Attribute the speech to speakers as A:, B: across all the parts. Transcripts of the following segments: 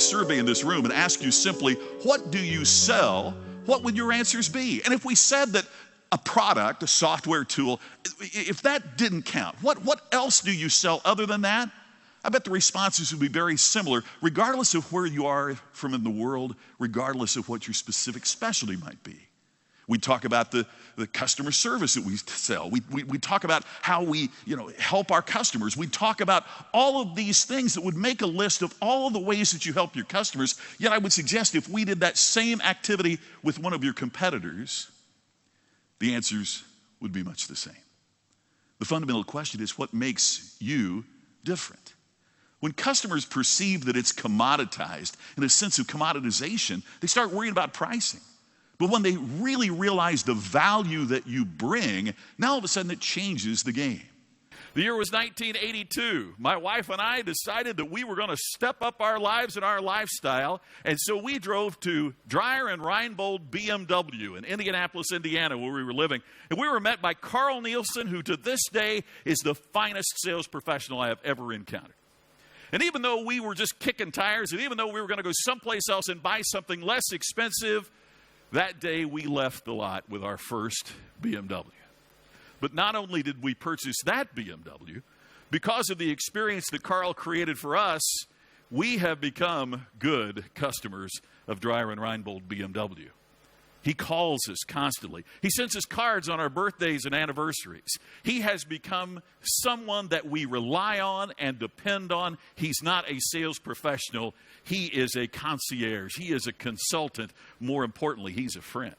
A: survey in this room and ask you simply, what do you sell? What would your answers be? And if we said that a product, a software tool, if that didn't count, what else do you sell other than that? I bet the responses would be very similar, regardless of where you are from in the world, regardless of what your specific specialty might be. We talk about the customer service that we sell. We talk about how we help our customers. We talk about all of these things that would make a list of all of the ways that you help your customers. Yet I would suggest if we did that same activity with one of your competitors, the answers would be much the same. The fundamental question is, what makes you different? When customers perceive that it's commoditized, in a sense of commoditization, they start worrying about pricing. But when they really realize the value that you bring, now all of a sudden it changes the game. The year was 1982. My wife and I decided that we were going to step up our lives and our lifestyle, and so we drove to Dreyer and Reinbold BMW in Indianapolis, Indiana, where we were living. And we were met by Carl Nielsen, who to this day is the finest sales professional I have ever encountered. And even though we were just kicking tires, and even though we were going to go someplace else and buy something less expensive, that day we left the lot with our first BMW. But not only did we purchase that BMW, because of the experience that Carl created for us, we have become good customers of Dreyer and Reinbold BMW. He calls us constantly. He sends us cards on our birthdays and anniversaries. He has become someone that we rely on and depend on. He's not a sales professional. He is a concierge. He is a consultant. More importantly, he's a friend.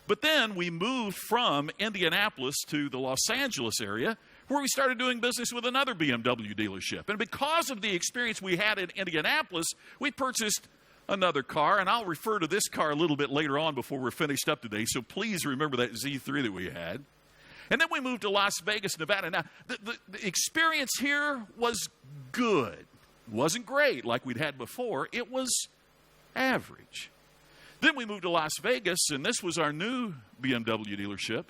A: But then we moved from Indianapolis to the Los Angeles area, where we started doing business with another BMW dealership. And because of the experience we had in Indianapolis, we purchased another car, and I'll refer to this car a little bit later on before we're finished up today, so please remember that Z3 that we had. And then we moved to Las Vegas, Nevada. Now, the experience here was good. It wasn't great like we'd had before. It was average. Then we moved to Las Vegas, and this was our new BMW dealership.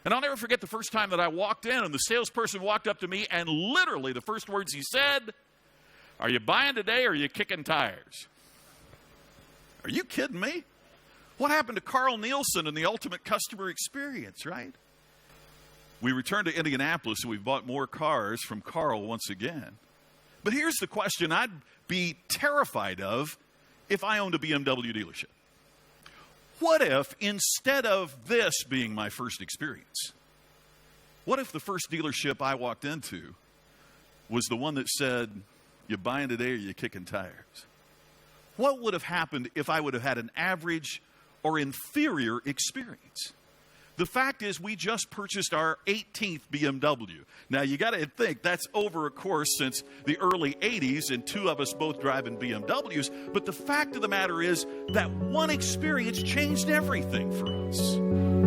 A: And I'll never forget the first time that I walked in, and the salesperson walked up to me, and literally the first words he said, "Are you buying today or are you kicking tires?" Are you kidding me? What happened to Carl Nielsen and the ultimate customer experience, right? We returned to Indianapolis and we bought more cars from Carl once again. But here's the question I'd be terrified of if I owned a BMW dealership. What if, instead of this being my first experience, what if the first dealership I walked into was the one that said, "You buying today or you kicking tires?" What would have happened if I would have had an average or inferior experience? The fact is, we just purchased our 18th BMW. Now, you got to think that's over a course since the early 80s, and two of us both driving BMWs. But the fact of the matter is that one experience changed everything for us.